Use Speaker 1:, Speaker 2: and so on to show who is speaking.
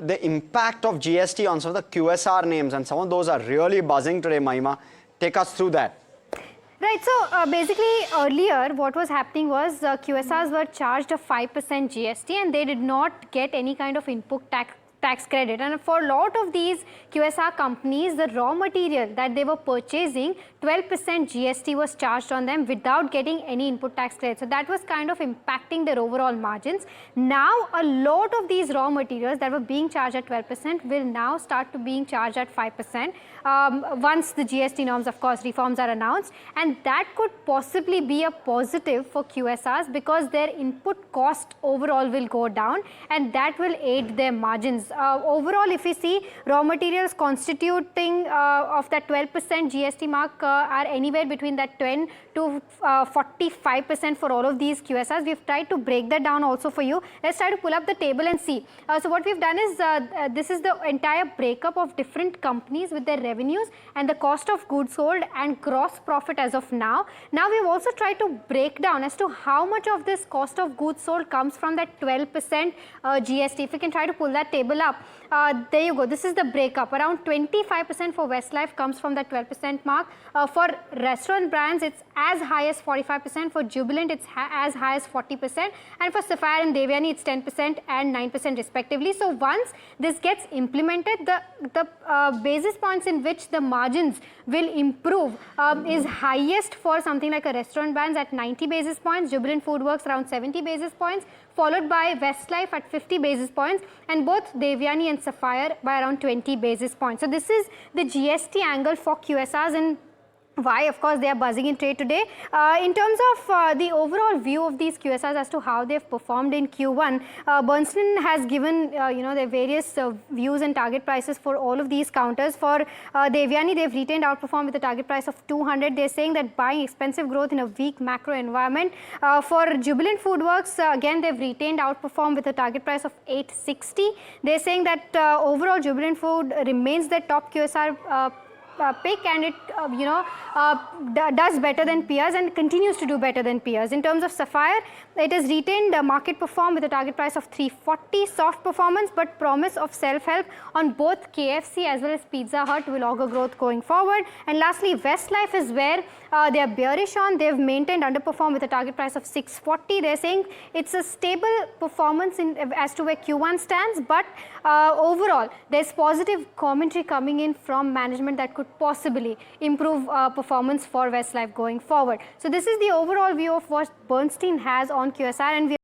Speaker 1: The impact of GST on some of the QSR names, and some of those are really buzzing today, Mahima. Take us through that.
Speaker 2: Right, so basically earlier what was happening was QSRs were charged a 5% GST and they did not get any kind of input tax credit, and for a lot of these QSR companies, the raw material that they were purchasing, 12% GST was charged on them without getting any input tax credit. So that was kind of impacting their overall margins. Now a lot of these raw materials that were being charged at 12% will now start to being charged at 5% once the GST norms, of course, reforms are announced, and that could possibly be a positive for QSRs because their input cost overall will go down and that will aid their margins. Overall, if we see raw materials constituting of that 12% GST mark are anywhere between that 10 to 45% for all of these QSRs. We've tried to break that down also for you. Let's try to pull up the table and see. So what we've done is this is the entire breakup of different companies with their revenues and the cost of goods sold and gross profit as of now. Now we've also tried to break down as to how much of this cost of goods sold comes from that 12% GST. If we can try to pull that table up, there you go. This is the breakup. Around 25% for Westlife comes from that 12% mark. For restaurant brands, it's as high as 45%. For Jubilant, it's as high as 40%. And for Sapphire and Devyani, it's 10% and 9% respectively. So once this gets implemented, the basis points in which the margins will improve is highest for something like a restaurant brands at 90 basis points, Jubilant Foodworks around 70 basis points, followed by Westlife at 50 basis points, and both Devyani and Sapphire by around 20 basis points. So this is the GST angle for QSRs and why, of course, they are buzzing in trade today. In terms of the overall view of these QSRs as to how they've performed in Q1, Bernstein has given their various views and target prices for all of these counters. For Devyani, they've retained outperform with a target price of 200. They're saying that buying expensive growth in a weak macro environment. For Jubilant Foodworks, again, they've retained outperform with a target price of 860. They're saying that overall Jubilant Food remains their top QSR pick, and it does better than peers and continues to do better than peers. In terms of Sapphire, it has retained market perform with a target price of 340, soft performance but promise of self-help on both KFC as well as Pizza Hut will augur growth going forward. And lastly, Westlife is where they are bearish on. They've maintained underperform with a target price of 640. They're saying it's a stable performance as to where Q1 stands, but overall there's positive commentary coming in from management that could possibly improve performance for Westlife going forward. So this is the overall view of what Bernstein has on QSR, and we